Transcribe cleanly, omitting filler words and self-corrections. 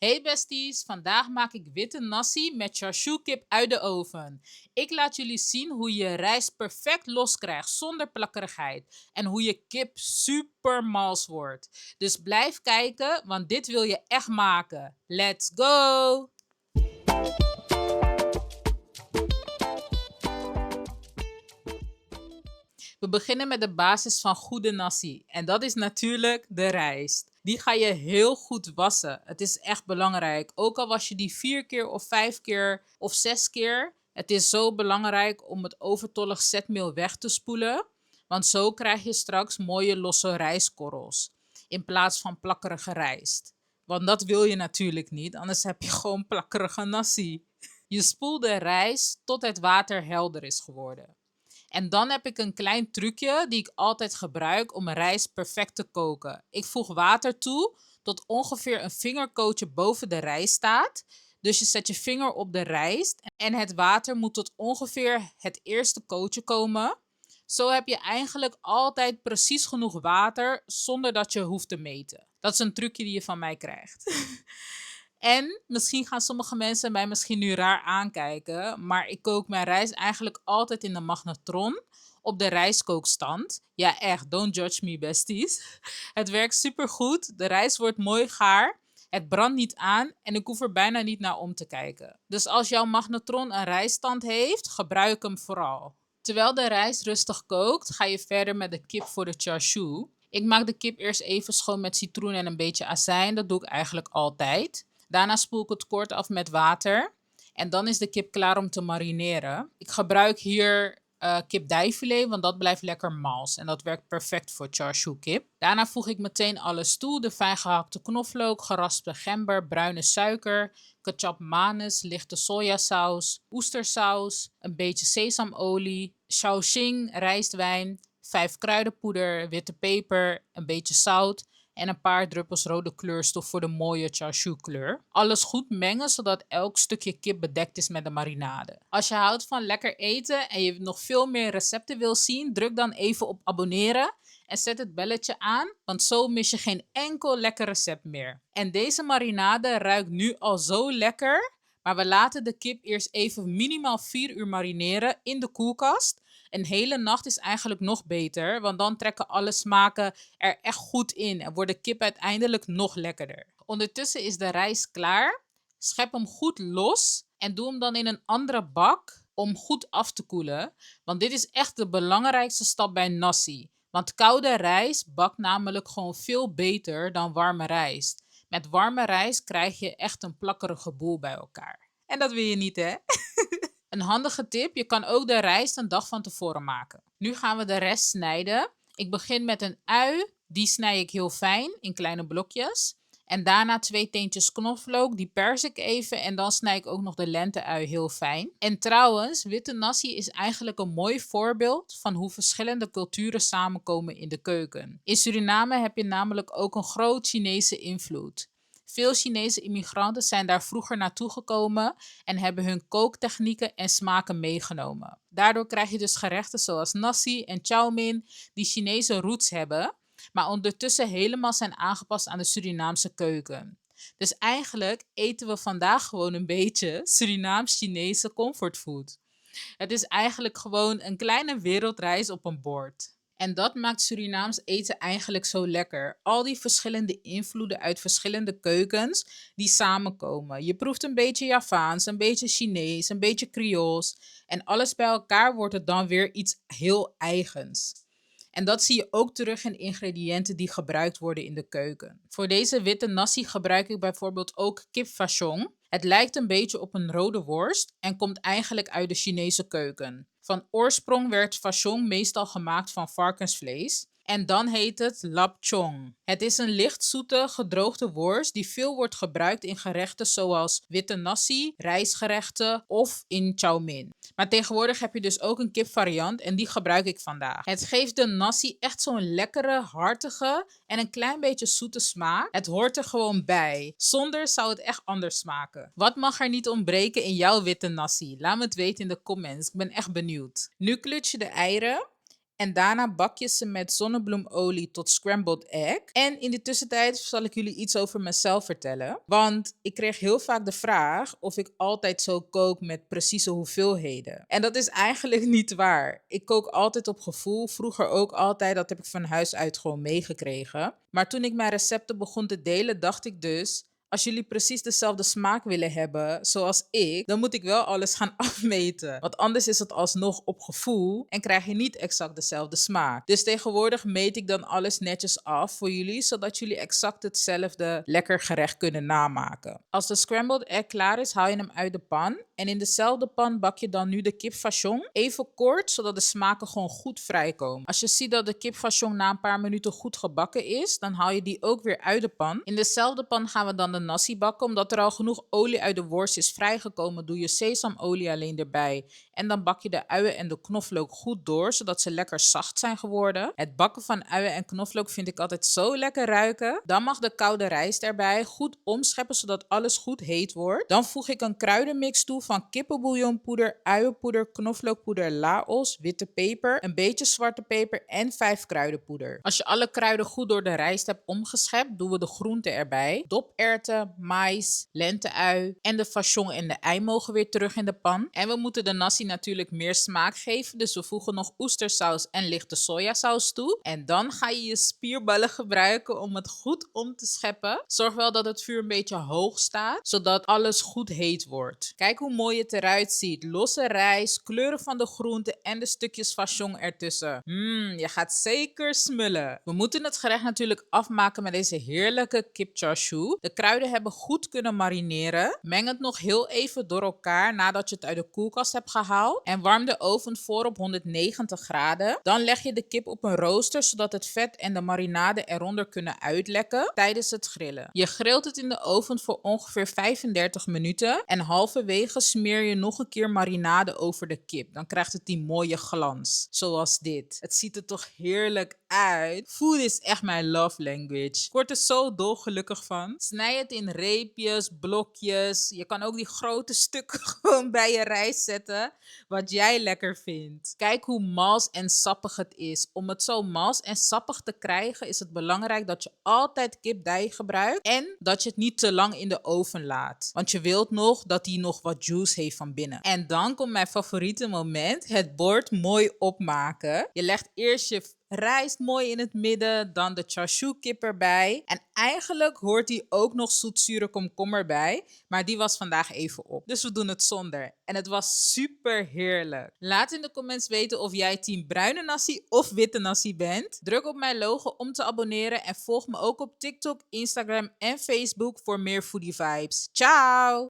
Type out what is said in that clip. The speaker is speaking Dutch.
Hey besties, vandaag maak ik witte nasi met char kip uit de oven. Ik laat jullie zien hoe je rijst perfect los krijgt zonder plakkerigheid en hoe je kip super mals wordt. Dus blijf kijken, want dit wil je echt maken. Let's go! We beginnen met de basis van goede nasi en dat is natuurlijk de rijst. Die ga je heel goed wassen. Het is echt belangrijk. Ook al was je die 4 keer of 5 keer of 6 keer. Het is zo belangrijk om het overtollig zetmeel weg te spoelen. Want zo krijg je straks mooie losse rijstkorrels. In plaats van plakkerige rijst. Want dat wil je natuurlijk niet, anders heb je gewoon plakkerige nasi. Je spoelt de rijst tot het water helder is geworden. En dan heb ik een klein trucje die ik altijd gebruik om rijst perfect te koken. Ik voeg water toe tot ongeveer een vingerkootje boven de rijst staat. Dus je zet je vinger op de rijst en het water moet tot ongeveer het eerste kootje komen. Zo heb je eigenlijk altijd precies genoeg water zonder dat je hoeft te meten. Dat is een trucje die je van mij krijgt. En misschien gaan sommige mensen mij misschien nu raar aankijken, maar ik kook mijn rijst eigenlijk altijd in de magnetron op de rijstkookstand. Ja, echt, don't judge me, besties. Het werkt supergoed, de rijst wordt mooi gaar, het brandt niet aan en ik hoef er bijna niet naar om te kijken. Dus als jouw magnetron een rijststand heeft, gebruik hem vooral. Terwijl de rijst rustig kookt, ga je verder met de kip voor de char siu. Ik maak de kip eerst even schoon met citroen en een beetje azijn. Dat doe ik eigenlijk altijd. Daarna spoel ik het kort af met water. En dan is de kip klaar om te marineren. Ik gebruik hier kipdijfilet, want dat blijft lekker mals. En dat werkt perfect voor char siu kip. Daarna voeg ik meteen alles toe. De fijn gehakte knoflook, geraspte gember, bruine suiker, ketchup manis, lichte sojasaus, oestersaus, een beetje sesamolie, shaoxing, rijstwijn, 5 kruidenpoeder, witte peper, een beetje zout en een paar druppels rode kleurstof voor de mooie char siu kleur. Alles goed mengen zodat elk stukje kip bedekt is met de marinade. Als je houdt van lekker eten en je nog veel meer recepten wil zien, druk dan even op abonneren en zet het belletje aan, want zo mis je geen enkel lekker recept meer. En deze marinade ruikt nu al zo lekker, maar we laten de kip eerst even minimaal 4 uur marineren in de koelkast. Een hele nacht is eigenlijk nog beter, want dan trekken alle smaken er echt goed in en wordt de kip uiteindelijk nog lekkerder. Ondertussen is de rijst klaar. Schep hem goed los en doe hem dan in een andere bak om goed af te koelen, want dit is echt de belangrijkste stap bij nasi. Want koude rijst bakt namelijk gewoon veel beter dan warme rijst. Met warme rijst krijg je echt een plakkerige boel bij elkaar. En dat wil je niet, hè? Een handige tip, je kan ook de rijst een dag van tevoren maken. Nu gaan we de rest snijden. Ik begin met een ui, die snij ik heel fijn in kleine blokjes. En daarna 2 teentjes knoflook, die pers ik even en dan snij ik ook nog de lente-ui heel fijn. En trouwens, witte nasi is eigenlijk een mooi voorbeeld van hoe verschillende culturen samenkomen in de keuken. In Suriname heb je namelijk ook een groot Chinese invloed. Veel Chinese immigranten zijn daar vroeger naartoe gekomen en hebben hun kooktechnieken en smaken meegenomen. Daardoor krijg je dus gerechten zoals nasi en chow mein die Chinese roots hebben, maar ondertussen helemaal zijn aangepast aan de Surinaamse keuken. Dus eigenlijk eten we vandaag gewoon een beetje Surinaams-Chinese comfortfood. Het is eigenlijk gewoon een kleine wereldreis op een bord. En dat maakt Surinaams eten eigenlijk zo lekker. Al die verschillende invloeden uit verschillende keukens die samenkomen. Je proeft een beetje Javaans, een beetje Chinees, een beetje Creools. En alles bij elkaar wordt het dan weer iets heel eigens. En dat zie je ook terug in ingrediënten die gebruikt worden in de keuken. Voor deze witte nasi gebruik ik bijvoorbeeld ook kip vachon. Het lijkt een beetje op een rode worst en komt eigenlijk uit de Chinese keuken. Van oorsprong werd vachon meestal gemaakt van varkensvlees. En dan heet het lap chong. Het is een licht zoete, gedroogde worst die veel wordt gebruikt in gerechten zoals witte nasi, rijstgerechten of in chow mein. Maar tegenwoordig heb je dus ook een kipvariant en die gebruik ik vandaag. Het geeft de nasi echt zo'n lekkere, hartige en een klein beetje zoete smaak. Het hoort er gewoon bij. Zonder zou het echt anders smaken. Wat mag er niet ontbreken in jouw witte nasi? Laat me het weten in de comments. Ik ben echt benieuwd. Nu kluts je de eieren. En daarna bak je ze met zonnebloemolie tot scrambled egg. En in de tussentijd zal ik jullie iets over mezelf vertellen. Want ik kreeg heel vaak de vraag of ik altijd zo kook met precieze hoeveelheden. En dat is eigenlijk niet waar. Ik kook altijd op gevoel. Vroeger ook altijd. Dat heb ik van huis uit gewoon meegekregen. Maar toen ik mijn recepten begon te delen, dacht ik dus, als jullie precies dezelfde smaak willen hebben zoals ik, dan moet ik wel alles gaan afmeten. Want anders is het alsnog op gevoel en krijg je niet exact dezelfde smaak. Dus tegenwoordig meet ik dan alles netjes af voor jullie, zodat jullie exact hetzelfde lekker gerecht kunnen namaken. Als de scrambled egg klaar is, haal je hem uit de pan. En in dezelfde pan bak je dan nu de kip vachon. Even kort, zodat de smaken gewoon goed vrijkomen. Als je ziet dat de kip vachon na een paar minuten goed gebakken is, dan haal je die ook weer uit de pan. In dezelfde pan gaan we dan de nasi bakken. Omdat er al genoeg olie uit de worst is vrijgekomen, doe je sesamolie alleen erbij. En dan bak je de uien en de knoflook goed door, zodat ze lekker zacht zijn geworden. Het bakken van uien en knoflook vind ik altijd zo lekker ruiken. Dan mag de koude rijst erbij goed omscheppen, zodat alles goed heet wordt. Dan voeg ik een kruidenmix toe van kippenbouillonpoeder, uienpoeder, knoflookpoeder, laos, witte peper, een beetje zwarte peper en 5 kruidenpoeder. Als je alle kruiden goed door de rijst hebt omgeschept, doen we de groenten erbij. Doperwten, mais, lenteui en de vachon en de ei mogen weer terug in de pan. En we moeten de nasi natuurlijk meer smaak geven, dus we voegen nog oestersaus en lichte sojasaus toe. En dan ga je je spierballen gebruiken om het goed om te scheppen. Zorg wel dat het vuur een beetje hoog staat, zodat alles goed heet wordt. Kijk hoe mooi het eruit ziet. Losse rijst, kleuren van de groenten en de stukjes vachon ertussen. Je gaat zeker smullen. We moeten het gerecht natuurlijk afmaken met deze heerlijke kip char siu. De kruiden hebben goed kunnen marineren. Meng het nog heel even door elkaar nadat je het uit de koelkast hebt gehaald. En warm de oven voor op 190 graden. Dan leg je de kip op een rooster, zodat het vet en de marinade eronder kunnen uitlekken tijdens het grillen. Je grilt het in de oven voor ongeveer 35 minuten. En halverwege smeer je nog een keer marinade over de kip. Dan krijgt het die mooie glans. Zoals dit. Het ziet er toch heerlijk uit. Food is echt mijn love language. Ik word er zo dolgelukkig van. Snij het in reepjes, blokjes. Je kan ook die grote stukken gewoon bij je rijst zetten. Wat jij lekker vindt. Kijk hoe mals en sappig het is. Om het zo mals en sappig te krijgen is het belangrijk dat je altijd kipdij gebruikt. En dat je het niet te lang in de oven laat. Want je wilt nog dat die nog wat juice heeft van binnen. En dan komt mijn favoriete moment. Het bord mooi opmaken. Je legt eerst je rijst mooi in het midden, dan de char siu kip erbij. En eigenlijk hoort die ook nog zoetzure komkommer bij, maar die was vandaag even op. Dus we doen het zonder. En het was super heerlijk. Laat in de comments weten of jij team bruine nasi of witte nasi bent. Druk op mijn logo om te abonneren en volg me ook op TikTok, Instagram en Facebook voor meer foodie vibes. Ciao!